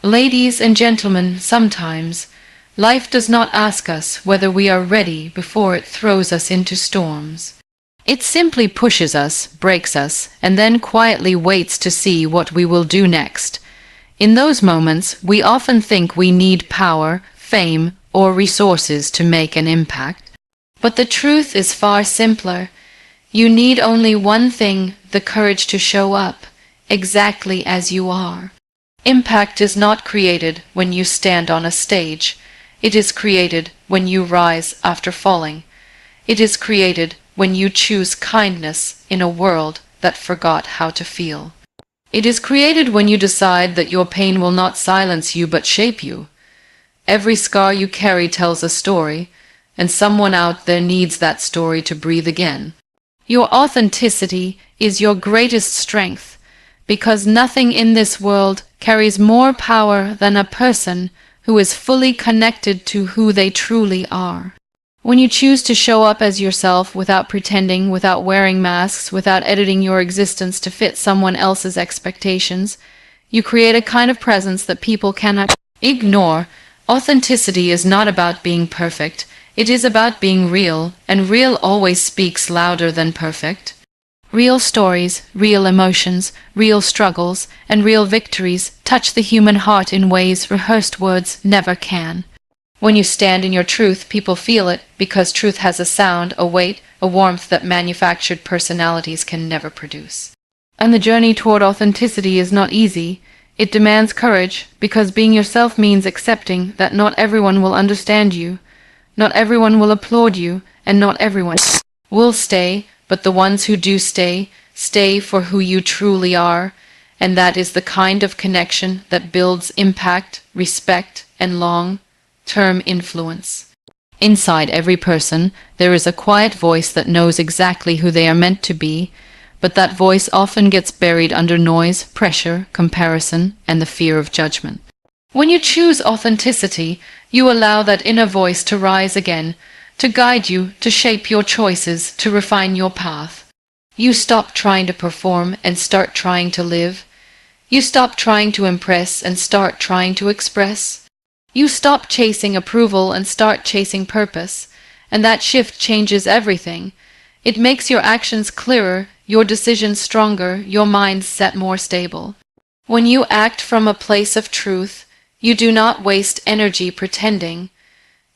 Ladies and gentlemen, sometimes life does not ask us whether we are ready before it throws us into storms. It simply pushes us, breaks us, and then quietly waits to see what we will do next. In those moments, we often think we need power, fame, or resources to make an impact. But the truth is far simpler. You need only one thing: the courage to show up, exactly as you are. Impact is not created when you stand on a stage. It is created when you rise after falling. It is created when you choose kindness in a world that forgot how to feel. It is created when you decide that your pain will not silence you but shape you. Every scar you carry tells a story, and someone out there needs that story to breathe again. Your authenticity is your greatest strength, because nothing in this world carries more power than a person who is fully connected to who they truly are. When you choose to show up as yourself without pretending, without wearing masks, without editing your existence to fit someone else's expectations, you create a kind of presence that people cannot ignore. Authenticity is not about being perfect. It is about being real, and real always speaks louder than perfect. Real stories, real emotions, real struggles, and real victories touch the human heart in ways rehearsed words never can. When you stand in your truth, people feel it, because truth has a sound, a weight, a warmth that manufactured personalities can never produce. And the journey toward authenticity is not easy. It demands courage, because being yourself means accepting that not everyone will understand you, not everyone will applaud you, and not everyone will stay. But the ones who do stay, stay for who you truly are, and that is the kind of connection that builds impact, respect, and long-term influence. Inside every person, there is a quiet voice that knows exactly who they are meant to be, but that voice often gets buried under noise, pressure, comparison, and the fear of judgment. When you choose authenticity, you allow that inner voice to rise again, to guide you, to shape your choices, to refine your path. You stop trying to perform and start trying to live. You stop trying to impress and start trying to express. You stop chasing approval and start chasing purpose, and that shift changes everything. It makes your actions clearer, your decisions stronger, your mindset more stable. When you act from a place of truth, you do not waste energy pretending,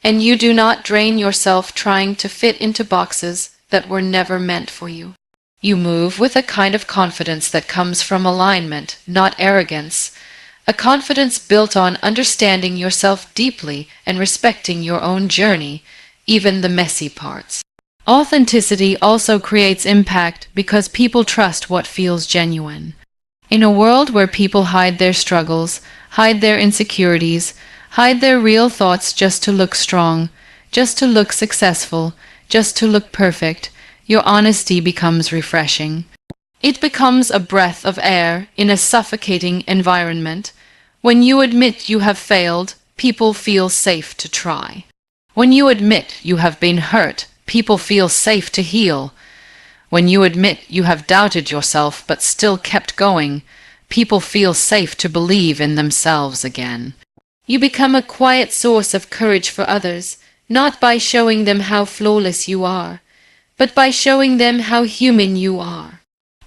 and you do not drain yourself trying to fit into boxes that were never meant for you. You move with a kind of confidence that comes from alignment, not arrogance, a confidence built on understanding yourself deeply and respecting your own journey, even the messy parts. Authenticity also creates impact because people trust what feels genuine. In a world where people hide their struggles, hide their insecurities, hide their real thoughts just to look strong, just to look successful, just to look perfect, your honesty becomes refreshing. It becomes a breath of air in a suffocating environment. When you admit you have failed, people feel safe to try. When you admit you have been hurt, people feel safe to heal. When you admit you have doubted yourself but still kept going, people feel safe to believe in themselves again. You become a quiet source of courage for others, not by showing them how flawless you are, but by showing them how human you are.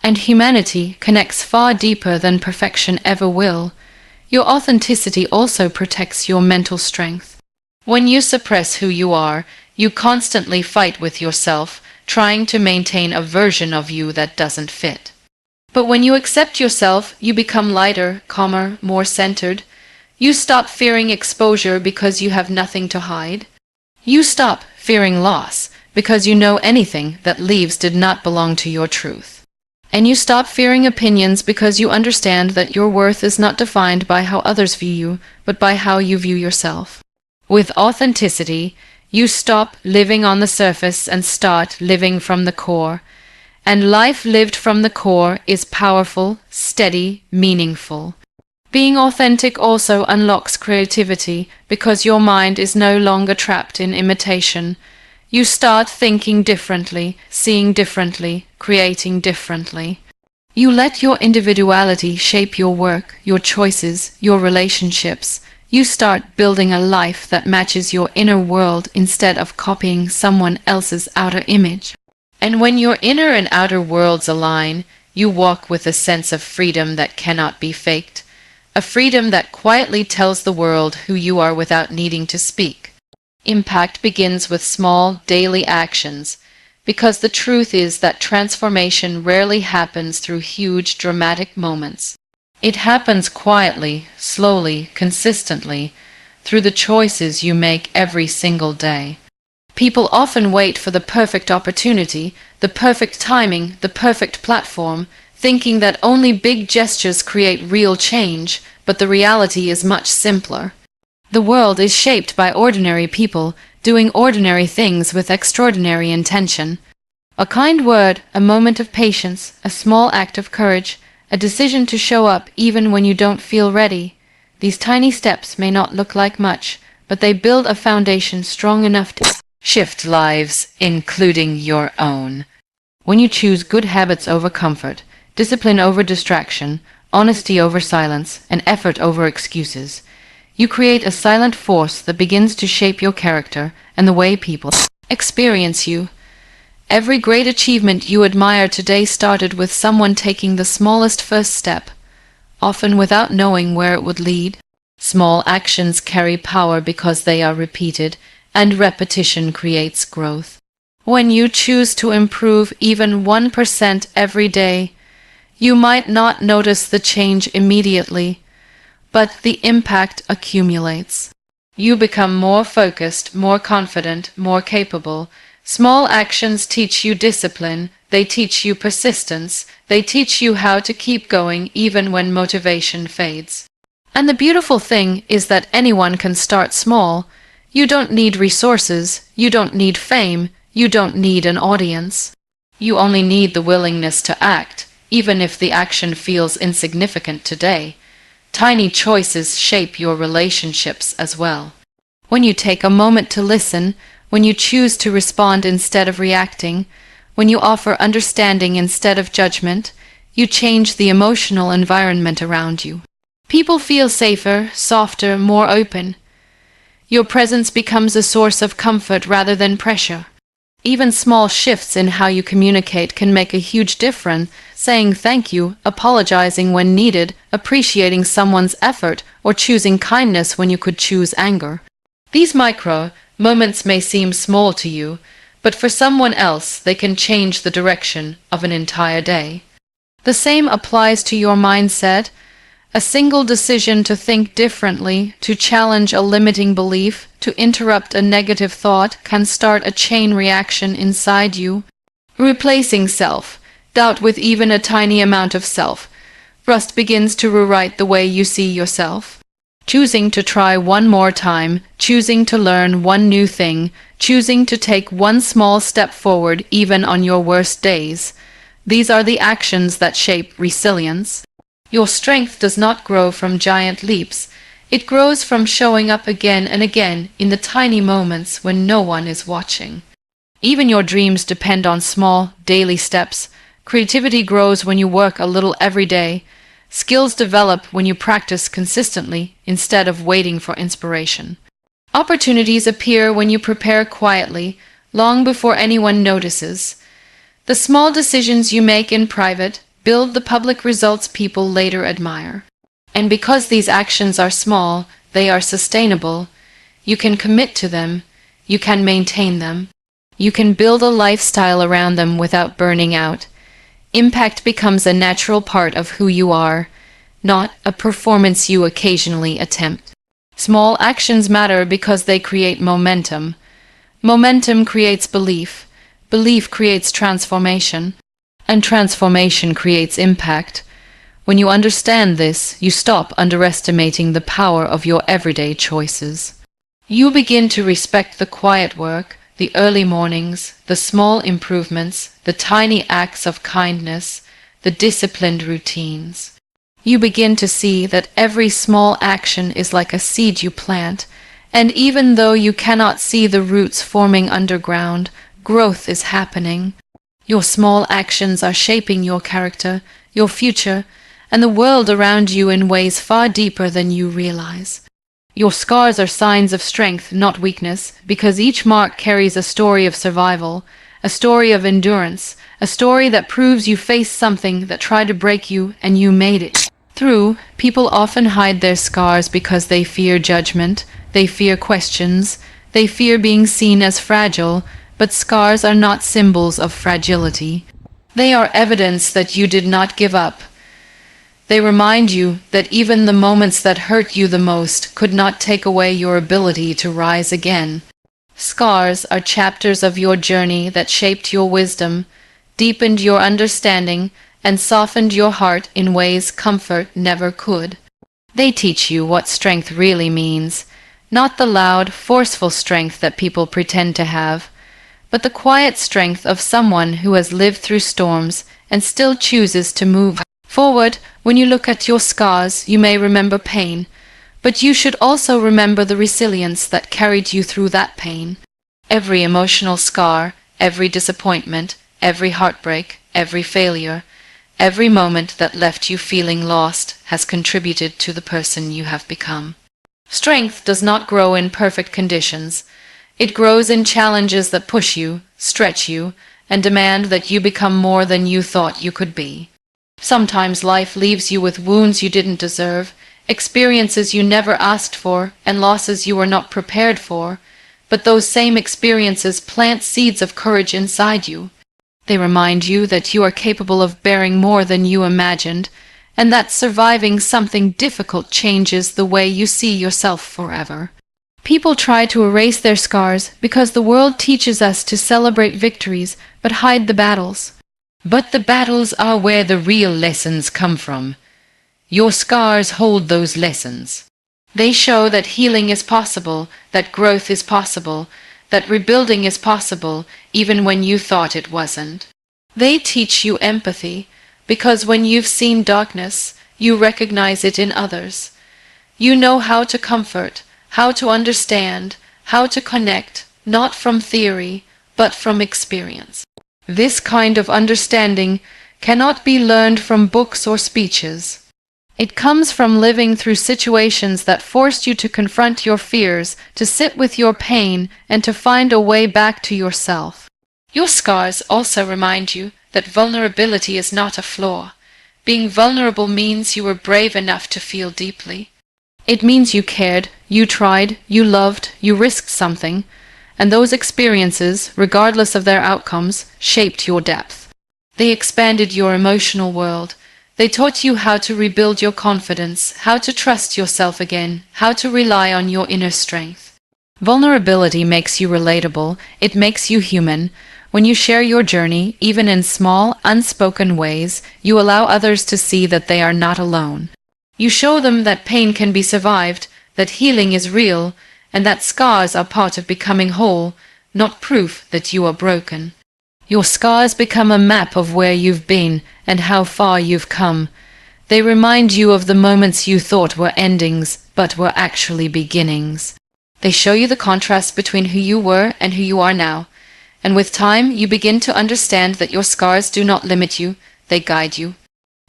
And humanity connects far deeper than perfection ever will. Your authenticity also protects your mental strength. When you suppress who you are, you constantly fight with yourself, trying to maintain a version of you that doesn't fit. But when you accept yourself, you become lighter, calmer, more centered. You stop fearing exposure because you have nothing to hide. You stop fearing loss because you know anything that leaves did not belong to your truth. And you stop fearing opinions because you understand that your worth is not defined by how others view you, but by how you view yourself. With authenticity, you stop living on the surface and start living from the core. And life lived from the core is powerful, steady, meaningful. Being authentic also unlocks creativity because your mind is no longer trapped in imitation. You start thinking differently, seeing differently, creating differently. You let your individuality shape your work, your choices, your relationships. You start building a life that matches your inner world instead of copying someone else's outer image. And when your inner and outer worlds align, you walk with a sense of freedom that cannot be faked, a freedom that quietly tells the world who you are without needing to speak. Impact begins with small, daily actions, because the truth is that transformation rarely happens through huge, dramatic moments. It happens quietly, slowly, consistently, through the choices you make every single day. People often wait for the perfect opportunity, the perfect timing, the perfect platform, thinking that only big gestures create real change, but the reality is much simpler. The world is shaped by ordinary people, doing ordinary things with extraordinary intention. A kind word, a moment of patience, a small act of courage, a decision to show up even when you don't feel ready. These tiny steps may not look like much, but they build a foundation strong enough to shift lives, including your own. When you choose good habits over comfort, discipline over distraction, honesty over silence, and effort over excuses, you create a silent force that begins to shape your character and the way people experience you. Every great achievement you admire today started with someone taking the smallest first step, often without knowing where it would lead. Small actions carry power because they are repeated, and repetition creates growth. When you choose to improve even 1% every day, you might not notice the change immediately, but the impact accumulates. You become more focused, more confident, more capable. Small actions teach you discipline, they teach you persistence, they teach you how to keep going even when motivation fades. And the beautiful thing is that anyone can start small. You don't need resources, you don't need fame, you don't need an audience. You only need the willingness to act, even if the action feels insignificant today. Tiny choices shape your relationships as well. When you take a moment to listen, when you choose to respond instead of reacting, when you offer understanding instead of judgment, you change the emotional environment around you. People feel safer, softer, more open. Your presence becomes a source of comfort rather than pressure. Even small shifts in how you communicate can make a huge difference, saying thank you, apologizing when needed, appreciating someone's effort, or choosing kindness when you could choose anger. These micro moments may seem small to you, but for someone else they can change the direction of an entire day. The same applies to your mindset. A single decision to think differently, to challenge a limiting belief, to interrupt a negative thought can start a chain reaction inside you. Replacing self-doubt with even a tiny amount of self-trust begins to rewrite the way you see yourself. Choosing to try one more time, choosing to learn one new thing, choosing to take one small step forward even on your worst days. These are the actions that shape resilience. Your strength does not grow from giant leaps. It grows from showing up again and again in the tiny moments when no one is watching. Even your dreams depend on small, daily steps. Creativity grows when you work a little every day. Skills develop when you practice consistently instead of waiting for inspiration. Opportunities appear when you prepare quietly, long before anyone notices. The small decisions you make in private build the public results people later admire. And because these actions are small, they are sustainable. You can commit to them. You can maintain them. You can build a lifestyle around them without burning out. Impact becomes a natural part of who you are, not a performance you occasionally attempt. Small actions matter because they create momentum. Momentum creates belief. Belief creates transformation. And transformation creates impact. When you understand this, you stop underestimating the power of your everyday choices. You begin to respect the quiet work, the early mornings, the small improvements, the tiny acts of kindness, the disciplined routines. You begin to see that every small action is like a seed you plant, and even though you cannot see the roots forming underground, growth is happening. Your small actions are shaping your character, your future, and the world around you in ways far deeper than you realize. Your scars are signs of strength, not weakness, because each mark carries a story of survival, a story of endurance, a story that proves you faced something that tried to break you and you made it through. People often hide their scars because they fear judgment, they fear questions, they fear being seen as fragile, but scars are not symbols of fragility. They are evidence that you did not give up. They remind you that even the moments that hurt you the most could not take away your ability to rise again. Scars are chapters of your journey that shaped your wisdom, deepened your understanding, and softened your heart in ways comfort never could. They teach you what strength really means, not the loud, forceful strength that people pretend to have, but the quiet strength of someone who has lived through storms and still chooses to move forward. When you look at your scars, you may remember pain, but you should also remember the resilience that carried you through that pain. Every emotional scar, every disappointment, every heartbreak, every failure, every moment that left you feeling lost has contributed to the person you have become. Strength does not grow in perfect conditions. It grows in challenges that push you, stretch you, and demand that you become more than you thought you could be. Sometimes life leaves you with wounds you didn't deserve, experiences you never asked for, and losses you were not prepared for, but those same experiences plant seeds of courage inside you. They remind you that you are capable of bearing more than you imagined, and that surviving something difficult changes the way you see yourself forever. People try to erase their scars because the world teaches us to celebrate victories but hide the battles. But the battles are where the real lessons come from. Your scars hold those lessons. They show that healing is possible, that growth is possible, that rebuilding is possible even when you thought it wasn't. They teach you empathy because when you've seen darkness, you recognize it in others. You know how to comfort, how to understand, how to connect, not from theory, but from experience. This kind of understanding cannot be learned from books or speeches. It comes from living through situations that forced you to confront your fears, to sit with your pain, and to find a way back to yourself. Your scars also remind you that vulnerability is not a flaw. Being vulnerable means you were brave enough to feel deeply. It means you cared, you tried, you loved, you risked something, and those experiences, regardless of their outcomes, shaped your depth. They expanded your emotional world. They taught you how to rebuild your confidence, how to trust yourself again, how to rely on your inner strength. Vulnerability makes you relatable, it makes you human. When you share your journey, even in small, unspoken ways, you allow others to see that they are not alone. You show them that pain can be survived, that healing is real, and that scars are part of becoming whole, not proof that you are broken. Your scars become a map of where you've been and how far you've come. They remind you of the moments you thought were endings, but were actually beginnings. They show you the contrast between who you were and who you are now, and with time you begin to understand that your scars do not limit you, they guide you.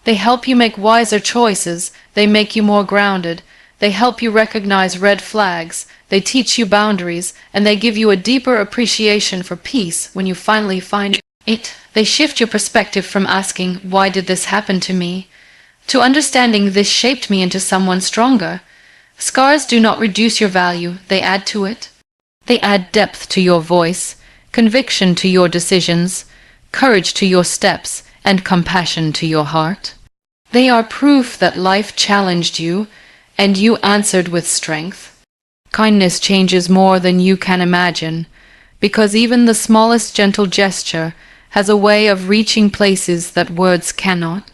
They help you make wiser choices, they make you more grounded, they help you recognize red flags, they teach you boundaries, and they give you a deeper appreciation for peace when you finally find it. They shift your perspective from asking, "Why did this happen to me?" to understanding, "This shaped me into someone stronger." Scars do not reduce your value, they add to it. They add depth to your voice, conviction to your decisions, courage to your steps, and compassion to your heart. They are proof that life challenged you, and you answered with strength. Kindness changes more than you can imagine, because even the smallest gentle gesture has a way of reaching places that words cannot.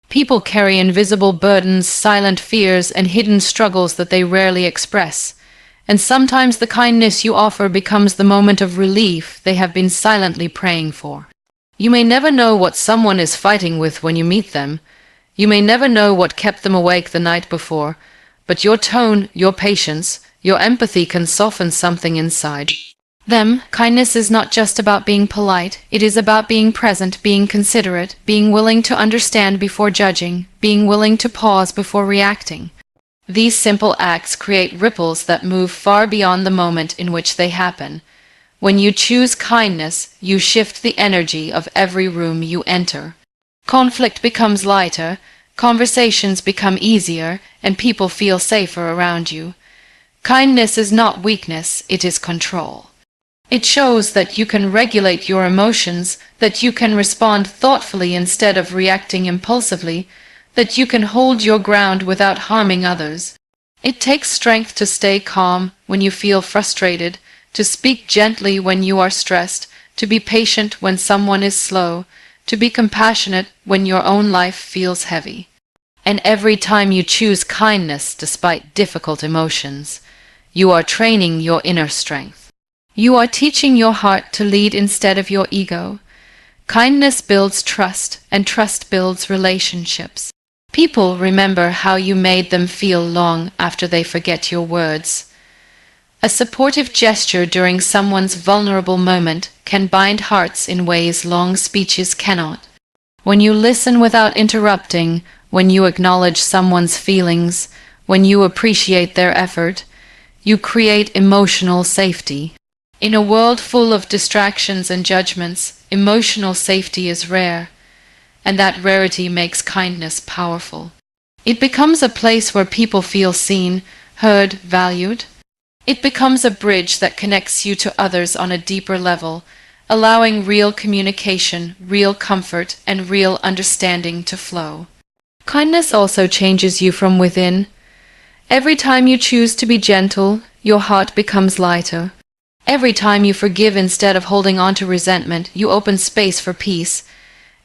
People carry invisible burdens, silent fears, and hidden struggles that they rarely express, and sometimes the kindness you offer becomes the moment of relief they have been silently praying for. You may never know what someone is fighting with when you meet them. You may never know what kept them awake the night before, but your tone, your patience, your empathy can soften something inside. Kindness is not just about being polite, it is about being present, being considerate, being willing to understand before judging, being willing to pause before reacting. These simple acts create ripples that move far beyond the moment in which they happen. When you choose kindness, you shift the energy of every room you enter. Conflict becomes lighter, conversations become easier, and people feel safer around you. Kindness is not weakness, it is control. It shows that you can regulate your emotions, that you can respond thoughtfully instead of reacting impulsively, that you can hold your ground without harming others. It takes strength to stay calm when you feel frustrated, to speak gently when you are stressed, to be patient when someone is slow, to be compassionate when your own life feels heavy. And every time you choose kindness despite difficult emotions, you are training your inner strength. You are teaching your heart to lead instead of your ego. Kindness builds trust, and trust builds relationships. People remember how you made them feel long after they forget your words. A supportive gesture during someone's vulnerable moment can bind hearts in ways long speeches cannot. When you listen without interrupting, when you acknowledge someone's feelings, when you appreciate their effort, you create emotional safety. In a world full of distractions and judgments, emotional safety is rare, and that rarity makes kindness powerful. It becomes a place where people feel seen, heard, valued. It becomes a bridge that connects you to others on a deeper level, allowing real communication, real comfort, and real understanding to flow. Kindness also changes you from within. Every time you choose to be gentle, your heart becomes lighter. Every time you forgive instead of holding on to resentment, you open space for peace.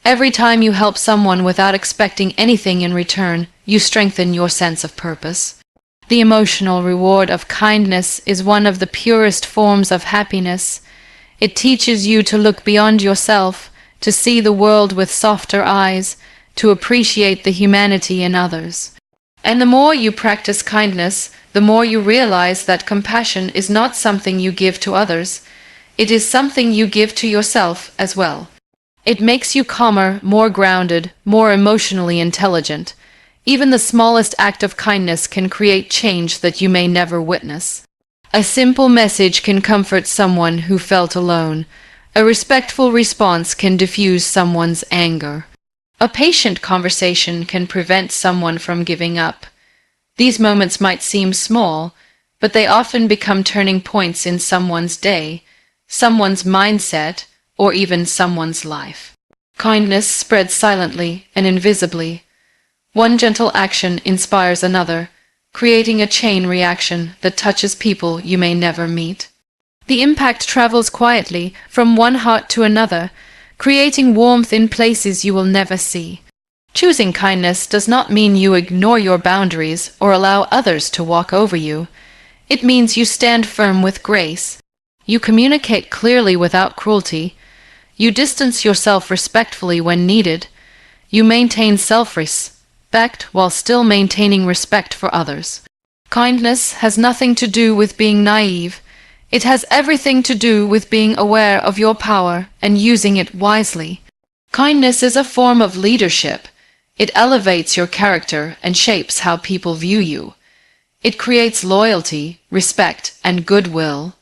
Every time you help someone without expecting anything in return, you strengthen your sense of purpose. The emotional reward of kindness is one of the purest forms of happiness. It teaches you to look beyond yourself, to see the world with softer eyes, to appreciate the humanity in others. And the more you practice kindness, the more you realize that compassion is not something you give to others, it is something you give to yourself as well. It makes you calmer, more grounded, more emotionally intelligent. Even the smallest act of kindness can create change that you may never witness. A simple message can comfort someone who felt alone. A respectful response can diffuse someone's anger. A patient conversation can prevent someone from giving up. These moments might seem small, but they often become turning points in someone's day, someone's mindset, or even someone's life. Kindness spreads silently and invisibly. One gentle action inspires another, creating a chain reaction that touches people you may never meet. The impact travels quietly from one heart to another, creating warmth in places you will never see. Choosing kindness does not mean you ignore your boundaries or allow others to walk over you. It means you stand firm with grace. You communicate clearly without cruelty. You distance yourself respectfully when needed. You maintain self-respect while still maintaining respect for others. Kindness has nothing to do with being naive. It has everything to do with being aware of your power and using it wisely. Kindness is a form of leadership. It elevates your character and shapes how people view you. It creates loyalty, respect, and goodwill.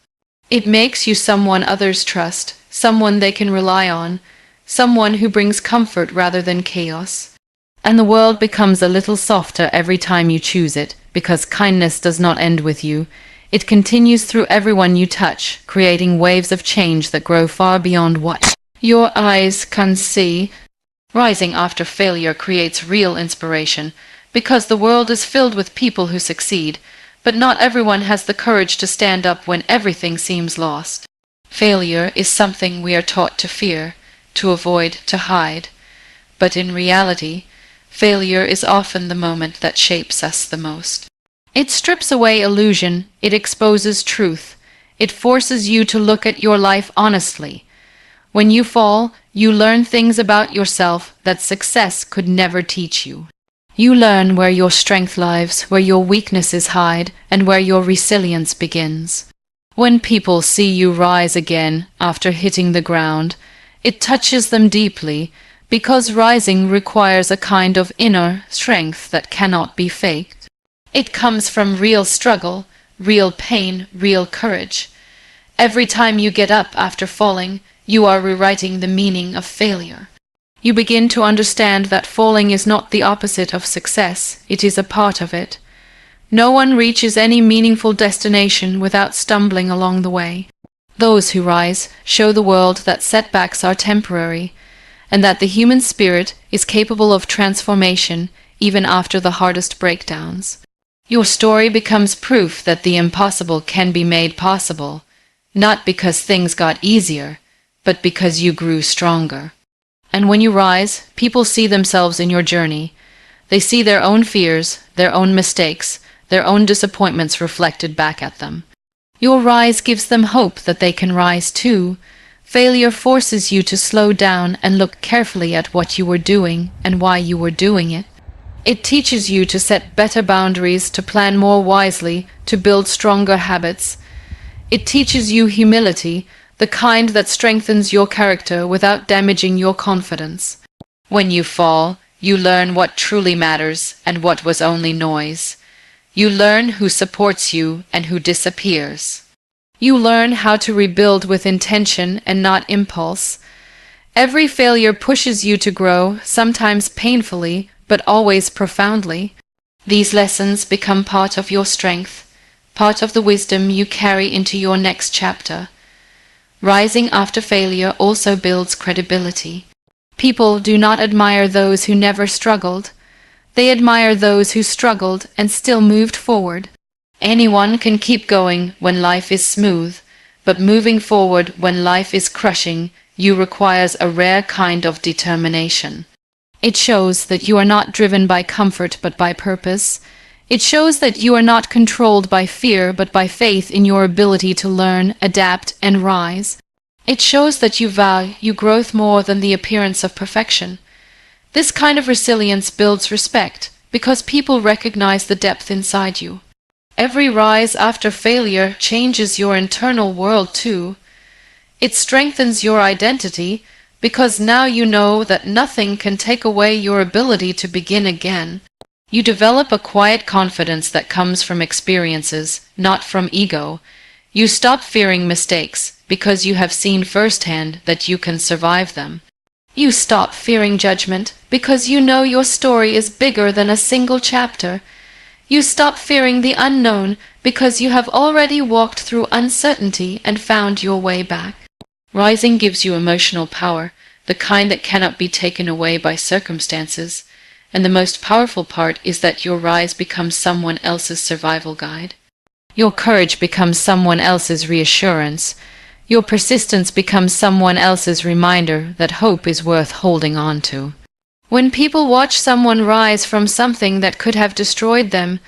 It makes you someone others trust, someone they can rely on, someone who brings comfort rather than chaos. And the world becomes a little softer every time you choose it, because kindness does not end with you. It continues through everyone you touch, creating waves of change that grow far beyond what your eyes can see. Rising after failure creates real inspiration, because the world is filled with people who succeed, but not everyone has the courage to stand up when everything seems lost. Failure is something we are taught to fear, to avoid, to hide. But in reality, failure is often the moment that shapes us the most. It strips away illusion, it exposes truth, it forces you to look at your life honestly. When you fall, you learn things about yourself that success could never teach you. You learn where your strength lies, where your weaknesses hide, and where your resilience begins. When people see you rise again after hitting the ground, it touches them deeply because rising requires a kind of inner strength that cannot be faked. It comes from real struggle, real pain, real courage. Every time you get up after falling, you are rewriting the meaning of failure. You begin to understand that falling is not the opposite of success, it is a part of it. No one reaches any meaningful destination without stumbling along the way. Those who rise show the world that setbacks are temporary, and that the human spirit is capable of transformation even after the hardest breakdowns. Your story becomes proof that the impossible can be made possible, not because things got easier, but because you grew stronger. And when you rise, people see themselves in your journey. They see their own fears, their own mistakes, their own disappointments reflected back at them. Your rise gives them hope that they can rise too. Failure forces you to slow down and look carefully at what you were doing and why you were doing it. It teaches you to set better boundaries, to plan more wisely, to build stronger habits. It teaches you humility, the kind that strengthens your character without damaging your confidence. When you fall, you learn what truly matters and what was only noise. You learn who supports you and who disappears. You learn how to rebuild with intention and not impulse. Every failure pushes you to grow, sometimes painfully, but always profoundly. These lessons become part of your strength, part of the wisdom you carry into your next chapter. Rising after failure also builds credibility. People do not admire those who never struggled. They admire those who struggled and still moved forward. Anyone can keep going when life is smooth, but moving forward when life is crushing you requires a rare kind of determination. It shows that you are not driven by comfort but by purpose. It shows that you are not controlled by fear but by faith in your ability to learn, adapt, and rise. It shows that you value growth more than the appearance of perfection. This kind of resilience builds respect because people recognize the depth inside you. Every rise after failure changes your internal world too. It strengthens your identity because now you know that nothing can take away your ability to begin again. You develop a quiet confidence that comes from experiences, not from ego. You stop fearing mistakes because you have seen firsthand that you can survive them. You stop fearing judgment because you know your story is bigger than a single chapter. You stop fearing the unknown because you have already walked through uncertainty and found your way back. Rising gives you emotional power, the kind that cannot be taken away by circumstances. And the most powerful part is that your rise becomes someone else's survival guide. Your courage becomes someone else's reassurance. Your persistence becomes someone else's reminder that hope is worth holding on to. When people watch someone rise from something that could have destroyed them,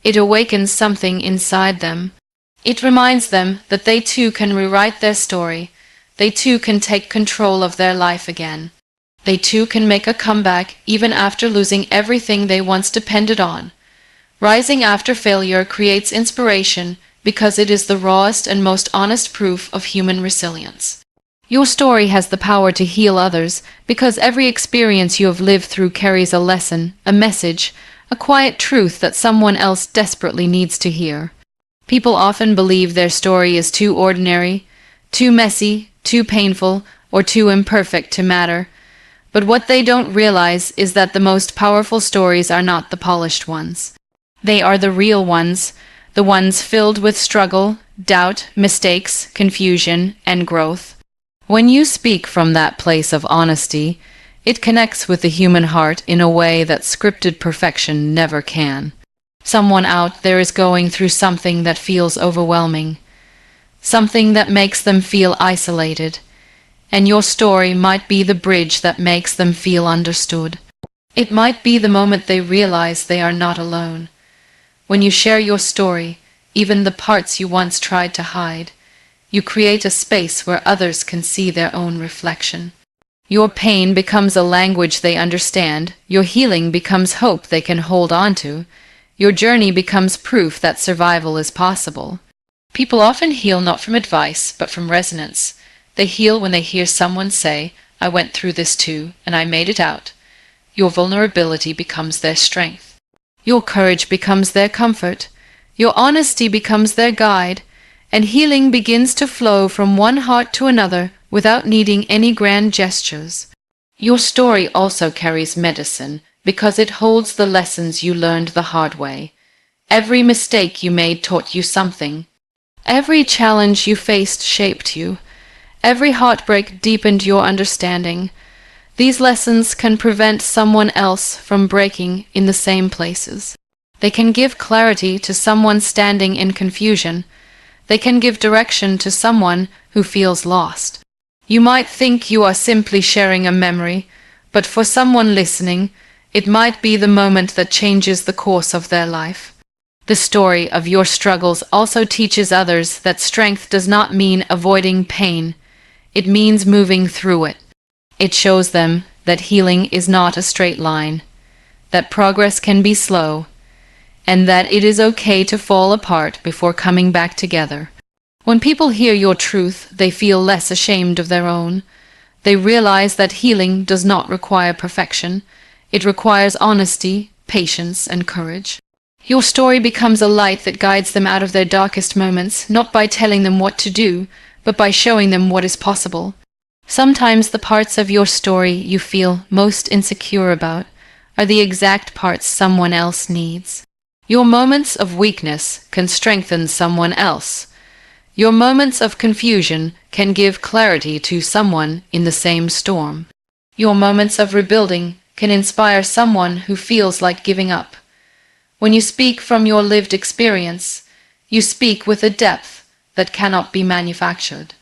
it awakens something inside them. It reminds them that they too can rewrite their story. They too can take control of their life again. They too can make a comeback even after losing everything they once depended on. Rising after failure creates inspiration because it is the rawest and most honest proof of human resilience. Your story has the power to heal others because every experience you have lived through carries a lesson, a message, a quiet truth that someone else desperately needs to hear. People often believe their story is too ordinary, too messy, too painful, or too imperfect to matter. But what they don't realize is that the most powerful stories are not the polished ones. They are the real ones, the ones filled with struggle, doubt, mistakes, confusion, and growth. When you speak from that place of honesty, it connects with the human heart in a way that scripted perfection never can. Someone out there is going through something that feels overwhelming, something that makes them feel isolated. And your story might be the bridge that makes them feel understood. It might be the moment they realize they are not alone. When you share your story, even the parts you once tried to hide, you create a space where others can see their own reflection. Your pain becomes a language they understand, your healing becomes hope they can hold on to, your journey becomes proof that survival is possible. People often heal not from advice, but from resonance. They heal when they hear someone say, "I went through this too, and I made it out." Your vulnerability becomes their strength. Your courage becomes their comfort. Your honesty becomes their guide, and healing begins to flow from one heart to another without needing any grand gestures. Your story also carries medicine because it holds the lessons you learned the hard way. Every mistake you made taught you something. Every challenge you faced shaped you. Every heartbreak deepened your understanding. These lessons can prevent someone else from breaking in the same places. They can give clarity to someone standing in confusion. They can give direction to someone who feels lost. You might think you are simply sharing a memory, but for someone listening, it might be the moment that changes the course of their life. The story of your struggles also teaches others that strength does not mean avoiding pain. It means moving through it. It shows them that healing is not a straight line, that progress can be slow, and that it is okay to fall apart before coming back together. When people hear your truth, they feel less ashamed of their own. They realize that healing does not require perfection. It requires honesty, patience, and courage. Your story becomes a light that guides them out of their darkest moments, not by telling them what to do, but by showing them what is possible. Sometimes the parts of your story you feel most insecure about are the exact parts someone else needs. Your moments of weakness can strengthen someone else. Your moments of confusion can give clarity to someone in the same storm. Your moments of rebuilding can inspire someone who feels like giving up. When you speak from your lived experience, you speak with a depth that cannot be manufactured.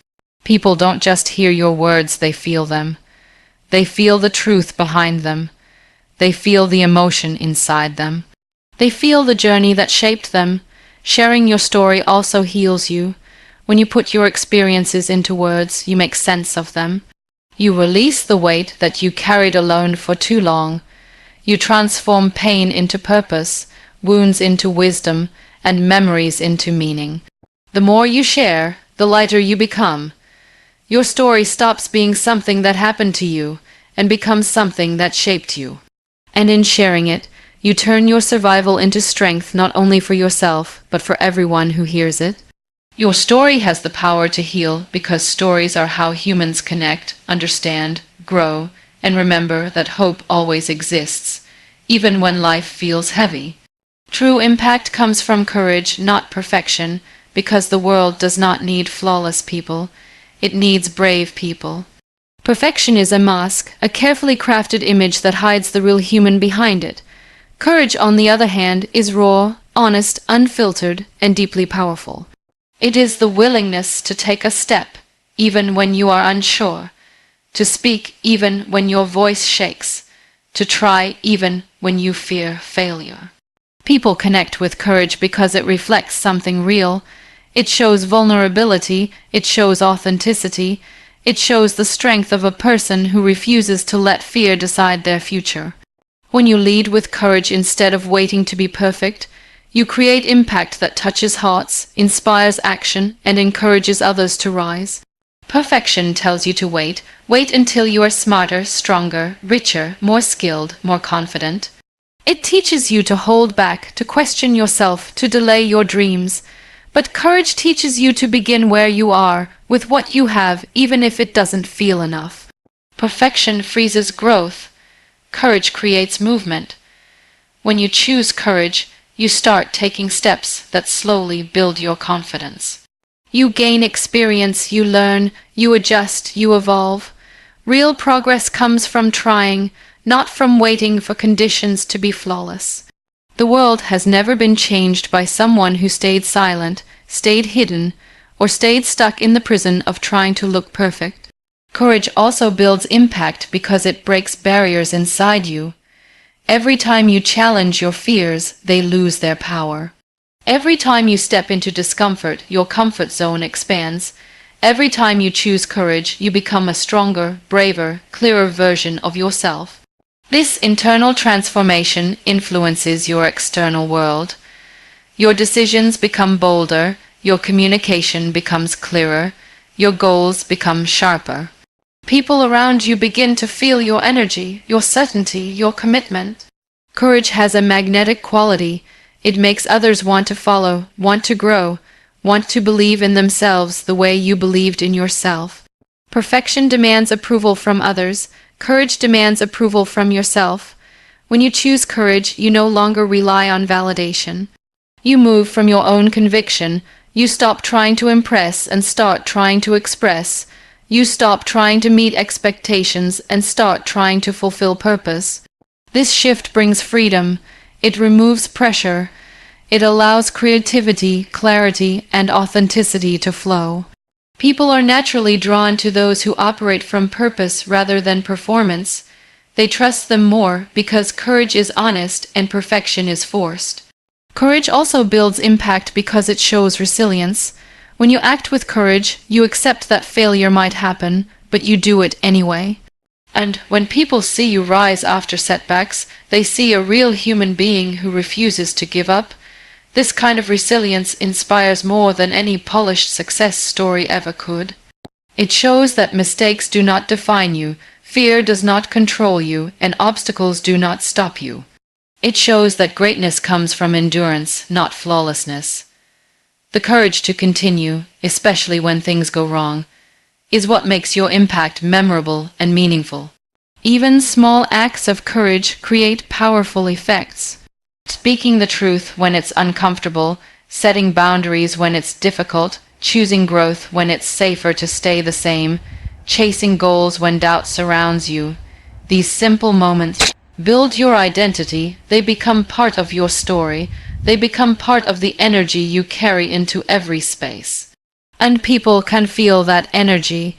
People don't just hear your words, they feel them. They feel the truth behind them. They feel the emotion inside them. They feel the journey that shaped them. Sharing your story also heals you. When you put your experiences into words, you make sense of them. You release the weight that you carried alone for too long. You transform pain into purpose, wounds into wisdom, and memories into meaning. The more you share, the lighter you become. Your story stops being something that happened to you and becomes something that shaped you. And in sharing it, you turn your survival into strength not only for yourself, but for everyone who hears it. Your story has the power to heal because stories are how humans connect, understand, grow, and remember that hope always exists, even when life feels heavy. True impact comes from courage, not perfection, because the world does not need flawless people. It needs brave people. Perfection is a mask, a carefully crafted image that hides the real human behind it. Courage, on the other hand, is raw, honest, unfiltered, and deeply powerful. It is the willingness to take a step, even when you are unsure, to speak even when your voice shakes, to try even when you fear failure. People connect with courage because it reflects something real. It shows vulnerability, it shows authenticity, it shows the strength of a person who refuses to let fear decide their future. When you lead with courage instead of waiting to be perfect, you create impact that touches hearts, inspires action, and encourages others to rise. Perfection tells you to wait. Wait until you are smarter, stronger, richer, more skilled, more confident. It teaches you to hold back, to question yourself, to delay your dreams. But courage teaches you to begin where you are, with what you have, even if it doesn't feel enough. Perfection freezes growth. Courage creates movement. When you choose courage, you start taking steps that slowly build your confidence. You gain experience, you learn, you adjust, you evolve. Real progress comes from trying, not from waiting for conditions to be flawless. The world has never been changed by someone who stayed silent, stayed hidden, or stayed stuck in the prison of trying to look perfect. Courage also builds impact because it breaks barriers inside you. Every time you challenge your fears, they lose their power. Every time you step into discomfort, your comfort zone expands. Every time you choose courage, you become a stronger, braver, clearer version of yourself. This internal transformation influences your external world. Your decisions become bolder, Your communication becomes clearer. Your goals become sharper. People around you begin to feel your energy, your certainty, your commitment. Courage has a magnetic quality. It makes others want to follow, want to grow, want to believe in themselves the way you believed in yourself. Perfection demands approval from others. Courage demands approval from yourself. When you choose courage, you no longer rely on validation. You move from your own conviction. You stop trying to impress and start trying to express. You stop trying to meet expectations and start trying to fulfill purpose. This shift brings freedom. It removes pressure. It allows creativity, clarity, and authenticity to flow. People are naturally drawn to those who operate from purpose rather than performance. They trust them more because courage is honest and perfection is forced. Courage also builds impact because it shows resilience. When you act with courage, you accept that failure might happen, but you do it anyway. And when people see you rise after setbacks, they see a real human being who refuses to give up. This kind of resilience inspires more than any polished success story ever could. It shows that mistakes do not define you, fear does not control you, and obstacles do not stop you. It shows that greatness comes from endurance, not flawlessness. The courage to continue, especially when things go wrong, is what makes your impact memorable and meaningful. Even small acts of courage create powerful effects. Speaking the truth when it's uncomfortable, setting boundaries when it's difficult, choosing growth when it's safer to stay the same, chasing goals when doubt surrounds you. These simple moments build your identity. They become part of your story. They become part of the energy you carry into every space. And people can feel that energy.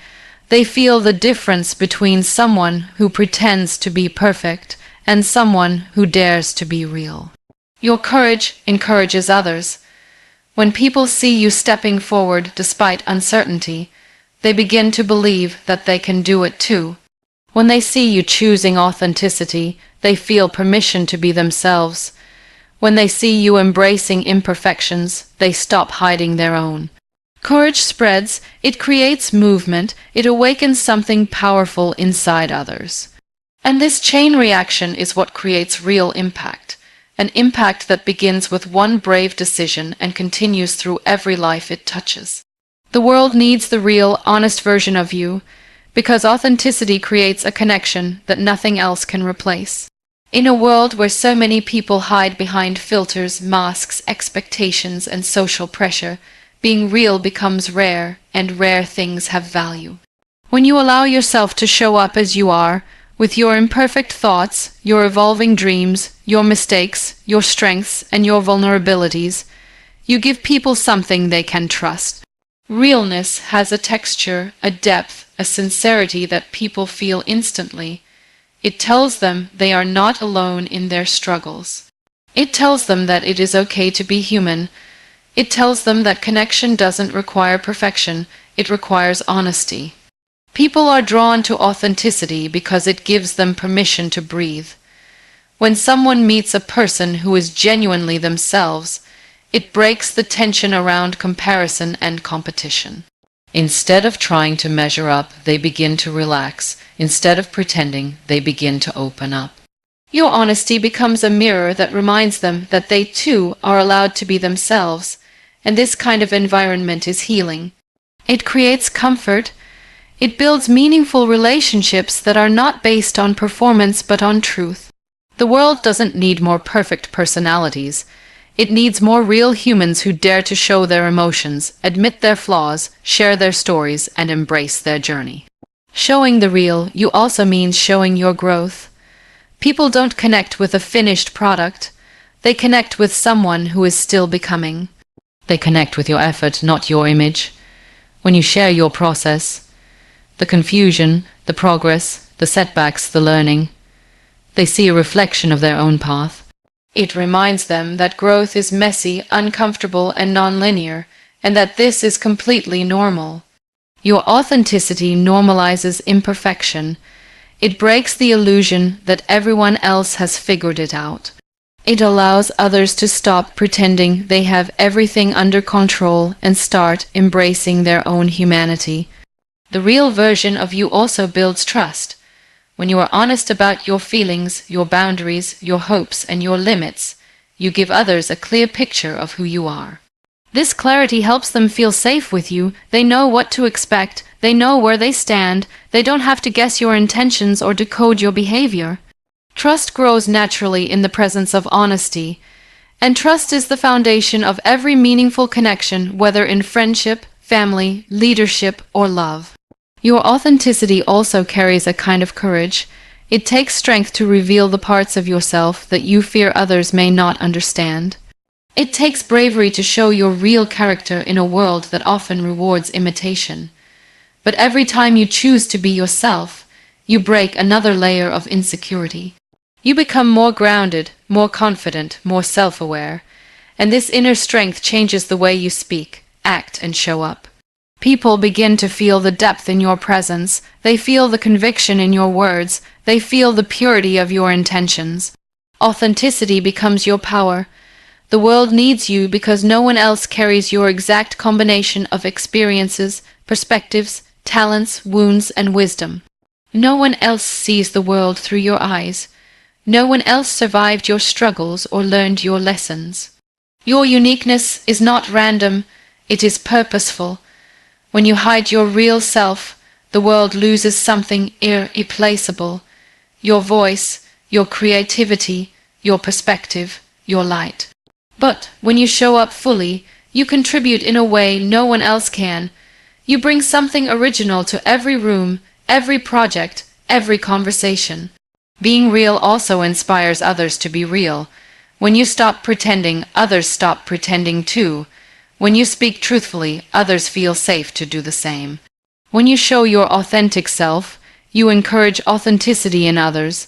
They feel the difference between someone who pretends to be perfect and someone who dares to be real. Your courage encourages others. When people see you stepping forward despite uncertainty, they begin to believe that they can do it too. When they see you choosing authenticity, they feel permission to be themselves. When they see you embracing imperfections, they stop hiding their own. Courage spreads, it creates movement, it awakens something powerful inside others. And this chain reaction is what creates real impact. An impact that begins with one brave decision and continues through every life it touches. The world needs the real, honest version of you, because authenticity creates a connection that nothing else can replace. In a world where so many people hide behind filters, masks, expectations, and social pressure, being real becomes rare, and rare things have value. When you allow yourself to show up as you are, with your imperfect thoughts, your evolving dreams, your mistakes, your strengths, and your vulnerabilities, you give people something they can trust. Realness has a texture, a depth, a sincerity that people feel instantly. It tells them they are not alone in their struggles. It tells them that it is okay to be human. It tells them that connection doesn't require perfection, it requires honesty. People are drawn to authenticity because it gives them permission to breathe. When someone meets a person who is genuinely themselves, it breaks the tension around comparison and competition. Instead of trying to measure up, they begin to relax. Instead of pretending, they begin to open up. Your honesty becomes a mirror that reminds them that they too are allowed to be themselves, and this kind of environment is healing. It creates comfort. It builds meaningful relationships that are not based on performance but on truth. The world doesn't need more perfect personalities. It needs more real humans who dare to show their emotions, admit their flaws, share their stories, and embrace their journey. Showing the real you also means showing your growth. People don't connect with a finished product. They connect with someone who is still becoming. They connect with your effort, not your image. When you share your process, the confusion, the progress, the setbacks, the learning, they see a reflection of their own path. It reminds them that growth is messy, uncomfortable, and nonlinear, and that this is completely normal. Your authenticity normalizes imperfection. It breaks the illusion that everyone else has figured it out. It allows others to stop pretending they have everything under control and start embracing their own humanity. The real version of you also builds trust. When you are honest about your feelings, your boundaries, your hopes, and your limits, you give others a clear picture of who you are. This clarity helps them feel safe with you. They know what to expect, they know where they stand, they don't have to guess your intentions or decode your behavior. Trust grows naturally in the presence of honesty, and trust is the foundation of every meaningful connection, whether in friendship, family, leadership, or love. Your authenticity also carries a kind of courage. It takes strength to reveal the parts of yourself that you fear others may not understand. It takes bravery to show your real character in a world that often rewards imitation. But every time you choose to be yourself, you break another layer of insecurity. You become more grounded, more confident, more self-aware, and this inner strength changes the way you speak, act, and show up. People begin to feel the depth in your presence, they feel the conviction in your words, they feel the purity of your intentions. Authenticity becomes your power. The world needs you because no one else carries your exact combination of experiences, perspectives, talents, wounds, and wisdom. No one else sees the world through your eyes. No one else survived your struggles or learned your lessons. Your uniqueness is not random, it is purposeful. When you hide your real self, the world loses something irreplaceable. Your voice, your creativity, your perspective, your light. But when you show up fully, you contribute in a way no one else can. You bring something original to every room, every project, every conversation. Being real also inspires others to be real. When you stop pretending, others stop pretending too. When you speak truthfully, others feel safe to do the same. When you show your authentic self, you encourage authenticity in others,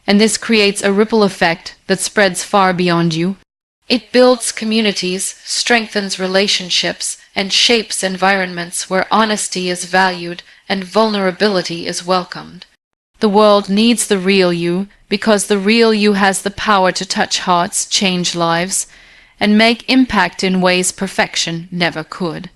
and this creates a ripple effect that spreads far beyond you. It builds communities, strengthens relationships, and shapes environments where honesty is valued and vulnerability is welcomed. The world needs the real you because the real you has the power to touch hearts, change lives, and make impact in ways perfection never could.